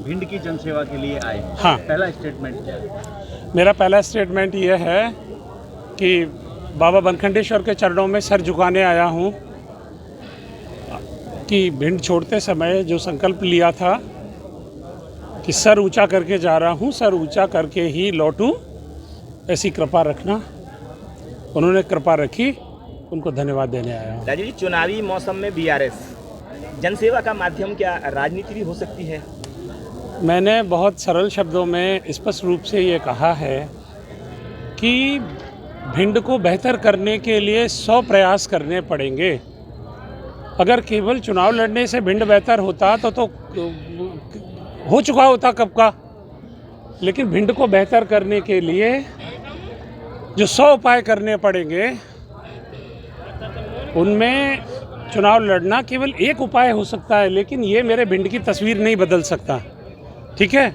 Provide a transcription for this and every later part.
भिंड की जनसेवा के लिए आए। हाँ। पहला स्टेटमेंट क्या है? मेरा पहला स्टेटमेंट ये है कि बाबा बनखंडेश्वर के चरणों में सर झुकाने आया हूँ कि भिंड छोड़ते समय जो संकल्प लिया था कि सर ऊंचा करके जा रहा हूँ, सर ऊंचा करके ही लौटूँ, ऐसी कृपा रखना। उन्होंने कृपा रखी, उनको धन्यवाद देने आया हूँ। राजीव जी, चुनावी मौसम में बीआरएस जनसेवा का माध्यम क्या राजनीति भी हो सकती है? मैंने बहुत सरल शब्दों में स्पष्ट रूप से ये कहा है कि भिंड को बेहतर करने के लिए 100 प्रयास करने पड़ेंगे। अगर केवल चुनाव लड़ने से भिंड बेहतर होता तो हो चुका होता कब का। लेकिन भिंड को बेहतर करने के लिए जो 100 उपाय करने पड़ेंगे, उनमें चुनाव लड़ना केवल एक उपाय हो सकता है, लेकिन ये मेरे भिंड की तस्वीर नहीं बदल सकता। ठीक है,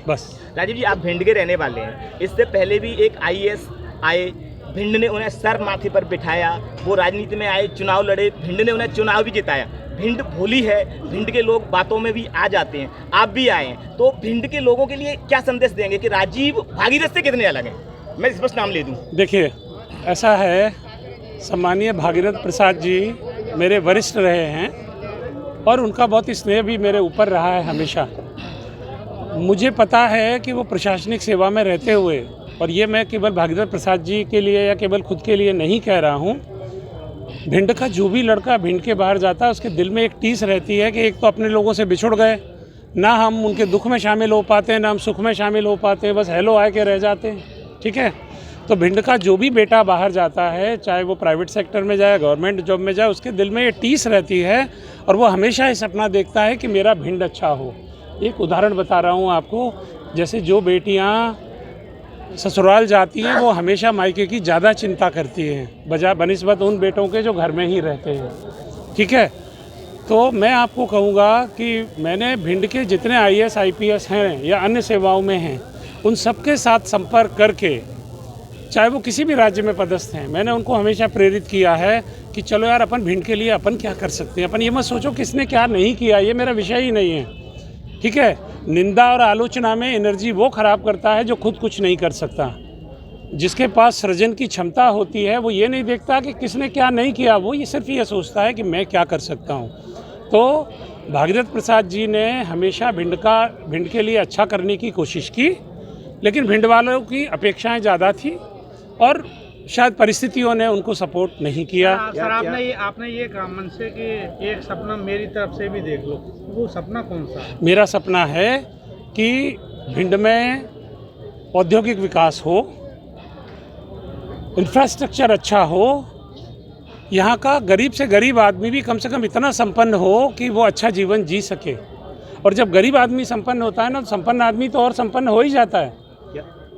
बस। राजीव जी, आप भिंड के रहने वाले हैं। इससे पहले भी एक आईएएस आए, भिंड ने उन्हें सर माथे पर बिठाया, वो राजनीति में आए, चुनाव लड़े, भिंड ने उन्हें चुनाव भी जिताया। भिंड भोली है, भिंड के लोग बातों में भी आ जाते हैं। आप भी आए हैं, तो भिंड के लोगों के लिए क्या संदेश देंगे कि राजीव भागीरथ से कितने अलग हैं? मैं स्पष्ट नाम ले दूं। देखिए, ऐसा है, सम्मानीय भागीरथ प्रसाद जी मेरे वरिष्ठ रहे हैं और उनका बहुत स्नेह भी मेरे ऊपर रहा है हमेशा। मुझे पता है कि वो प्रशासनिक सेवा में रहते हुए, और ये मैं केवल भागीरथ प्रसाद जी के लिए या केवल खुद के लिए नहीं कह रहा हूँ, भिंड का जो भी लड़का भिंड के बाहर जाता है उसके दिल में एक टीस रहती है कि एक तो अपने लोगों से बिछुड़ गए, ना हम उनके दुख में शामिल हो पाते हैं, ना हम सुख में शामिल हो पाते हैं, बस हेलो आए के रह जाते हैं। ठीक है, तो भिंड का जो भी बेटा बाहर जाता है, चाहे वो प्राइवेट सेक्टर में जाए, गवर्नमेंट जॉब में जाए, उसके दिल में ये टीस रहती है और वो हमेशा ये सपना देखता है कि मेरा भिंड अच्छा हो। एक उदाहरण बता रहा हूँ आपको, जैसे जो बेटियाँ ससुराल जाती हैं वो हमेशा मायके की ज़्यादा चिंता करती हैं बनिस्बत उन बेटों के जो घर में ही रहते हैं। ठीक है, तो मैं आपको कहूँगा कि मैंने भिंड के जितने आईएएस आईपीएस हैं या अन्य सेवाओं में हैं, उन सबके साथ संपर्क करके, चाहे वो किसी भी राज्य में पदस्थ हैं, मैंने उनको हमेशा प्रेरित किया है कि चलो यार, अपन भिंड के लिए अपन क्या कर सकते हैं। अपन ये मत सोचो किसने क्या नहीं किया, ये मेरा विषय ही नहीं है। ठीक है, निंदा और आलोचना में एनर्जी वो खराब करता है जो खुद कुछ नहीं कर सकता। जिसके पास सृजन की क्षमता होती है वो ये नहीं देखता कि किसने क्या नहीं किया, वो ये सिर्फ ये सोचता है कि मैं क्या कर सकता हूँ। तो भागीरथ प्रसाद जी ने हमेशा भिंड के लिए अच्छा करने की कोशिश की, लेकिन भिंड वालों की अपेक्षाएं ज़्यादा थी और शायद परिस्थितियों ने उनको सपोर्ट नहीं किया। सर, आपने ये कहा मन से कि एक सपना मेरी तरफ से भी देख लो, वो सपना कौन सा है? मेरा सपना है कि भिंड में औद्योगिक विकास हो, इंफ्रास्ट्रक्चर अच्छा हो, यहाँ का गरीब से गरीब आदमी भी कम से कम इतना संपन्न हो कि वो अच्छा जीवन जी सके। और जब गरीब आदमी संपन्न होता है ना, तो संपन्न आदमी तो और संपन्न हो ही जाता है।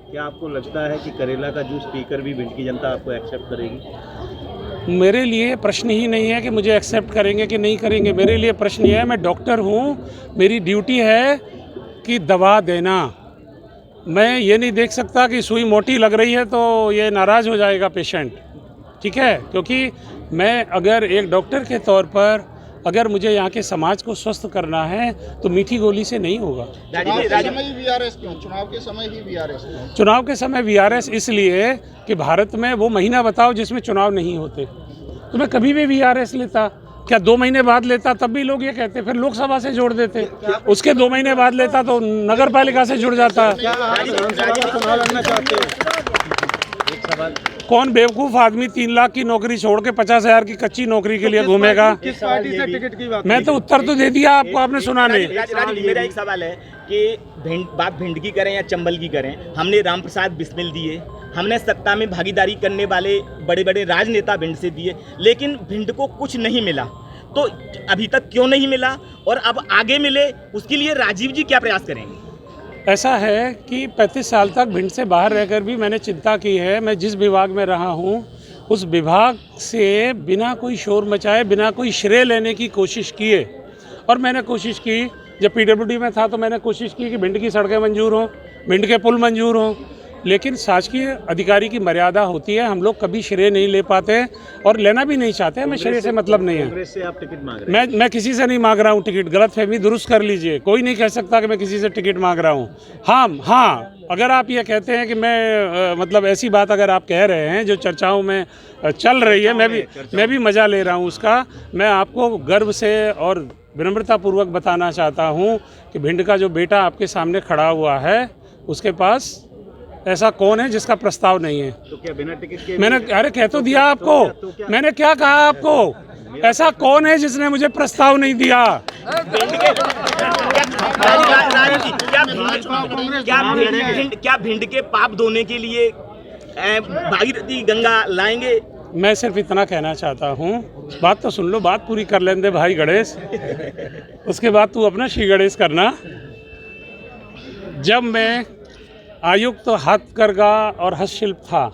क्या आपको लगता है कि करेला का जूस पीकर भी भिंड की जनता आपको एक्सेप्ट करेगी? मेरे लिए प्रश्न ही नहीं है कि मुझे एक्सेप्ट करेंगे कि नहीं करेंगे। मेरे लिए प्रश्न ये है, मैं डॉक्टर हूँ, मेरी ड्यूटी है कि दवा देना। मैं ये नहीं देख सकता कि सुई मोटी लग रही है तो ये नाराज़ हो जाएगा पेशेंट। ठीक है, क्योंकि मैं अगर एक डॉक्टर के तौर पर अगर मुझे यहाँ के समाज को स्वस्थ करना है तो मीठी गोली से नहीं होगा। चुनाव के समय ही वीआरएस क्यों? चुनाव के समय वीआरएस इसलिए कि भारत में वो महीना बताओ जिसमें चुनाव नहीं होते। तो मैं कभी भी वीआरएस लेता, क्या 2 महीने बाद लेता तब भी लोग ये कहते, फिर लोकसभा से जोड़ देते, उसके 2 महीने बाद लेता तो नगर पालिका से जुड़ जाता। कौन बेवकूफ़ आदमी 3 लाख की नौकरी छोड़ के 50,000 की कच्ची नौकरी के लिए घूमेगा? किस पार्टी से टिकट की बात? मैं तो उत्तर तो दे दिया आपको, आपने सुना नहीं। राजीव, मेरा एक सवाल है कि भिंड की करें या चंबल की करें, हमने राम प्रसाद बिस्मिल दिए, हमने सत्ता में भागीदारी करने वाले बड़े बड़े राजनेता भिंड से दिए, लेकिन भिंड को कुछ नहीं मिला। तो अभी तक क्यों नहीं मिला और अब आगे मिले, उसके लिए राजीव जी क्या प्रयास करेंगे? ऐसा है कि 35 साल तक भिंड से बाहर रहकर भी मैंने चिंता की है। मैं जिस विभाग में रहा हूँ उस विभाग से बिना कोई शोर मचाए, बिना कोई श्रेय लेने की कोशिश किए। और मैंने कोशिश की, जब पीडब्ल्यूडी में था तो मैंने कोशिश की कि भिंड की सड़कें मंजूर हों, भिंड के पुल मंजूर हों, लेकिन शासकीय अधिकारी की मर्यादा होती है, हम लोग कभी श्रेय नहीं ले पाते और लेना भी नहीं चाहते, हमें श्रेय से मतलब नहीं है। कांग्रेस से आप टिकट मांग रहे हैं? मैं किसी से नहीं मांग रहा हूँ टिकट, गलतफहमी दुरुस्त कर लीजिए, कोई नहीं कह सकता कि मैं किसी से टिकट मांग रहा हूँ। हाँ, अगर आप ये कहते हैं कि मैं मतलब ऐसी बात अगर आप कह रहे हैं जो चर्चाओं में चल रही है, मैं भी मज़ा ले रहा हूँ उसका। मैं आपको गर्व से और विनम्रतापूर्वक बताना चाहता हूँ कि भिंड का जो बेटा आपके सामने खड़ा हुआ है, उसके पास ऐसा कौन है जिसका प्रस्ताव नहीं है? तो क्या बिना टिकट के? मैंने अरे कह तो दिया आपको, मैंने क्या कहा आपको? ऐसा कौन है जिसने मुझे प्रस्ताव नहीं दिया? क्या भिंड के पाप धोने के लिए भागीरथी गंगा लाएंगे? मैं सिर्फ इतना कहना चाहता हूँ, बात तो सुन लो, बात पूरी कर लेंदे भाई गणेश, उसके बाद तू अपना श्री गणेश करना। जब मैं आयुक्त तो हथकरघा और हस्तशिल्प था,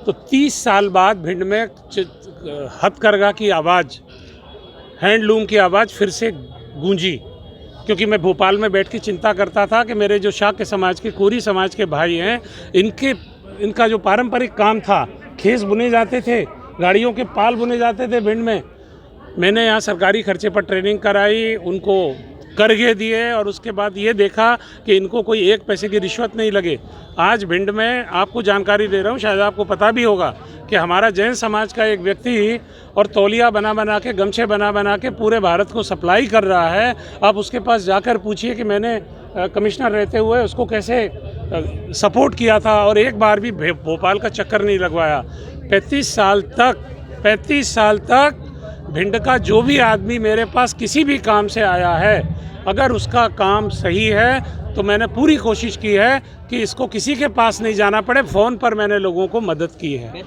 तो 30 साल बाद भिंड में हथकरघा की आवाज़, हैंडलूम की आवाज़ फिर से गूंजी, क्योंकि मैं भोपाल में बैठ के चिंता करता था कि मेरे जो शाक्य समाज के, कोरी समाज के भाई हैं, इनका जो पारंपरिक काम था, खेस बुने जाते थे, गाड़ियों के पाल बुने जाते थे भिंड में। मैंने यहाँ सरकारी खर्चे पर ट्रेनिंग कराई, उनको करघे दिए और उसके बाद ये देखा कि इनको कोई 1 पैसे की रिश्वत नहीं लगे। आज भिंड में आपको जानकारी दे रहा हूँ, शायद आपको पता भी होगा कि हमारा जैन समाज का एक व्यक्ति और तौलिया बना के, गमछे बना के पूरे भारत को सप्लाई कर रहा है। आप उसके पास जाकर पूछिए कि मैंने कमिश्नर रहते हुए उसको कैसे सपोर्ट किया था और एक बार भी भोपाल का चक्कर नहीं लगवाया। 35 साल तक भिंड का जो भी आदमी मेरे पास किसी भी काम से आया है, अगर उसका काम सही है तो मैंने पूरी कोशिश की है कि इसको किसी के पास नहीं जाना पड़े, फ़ोन पर मैंने लोगों को मदद की है।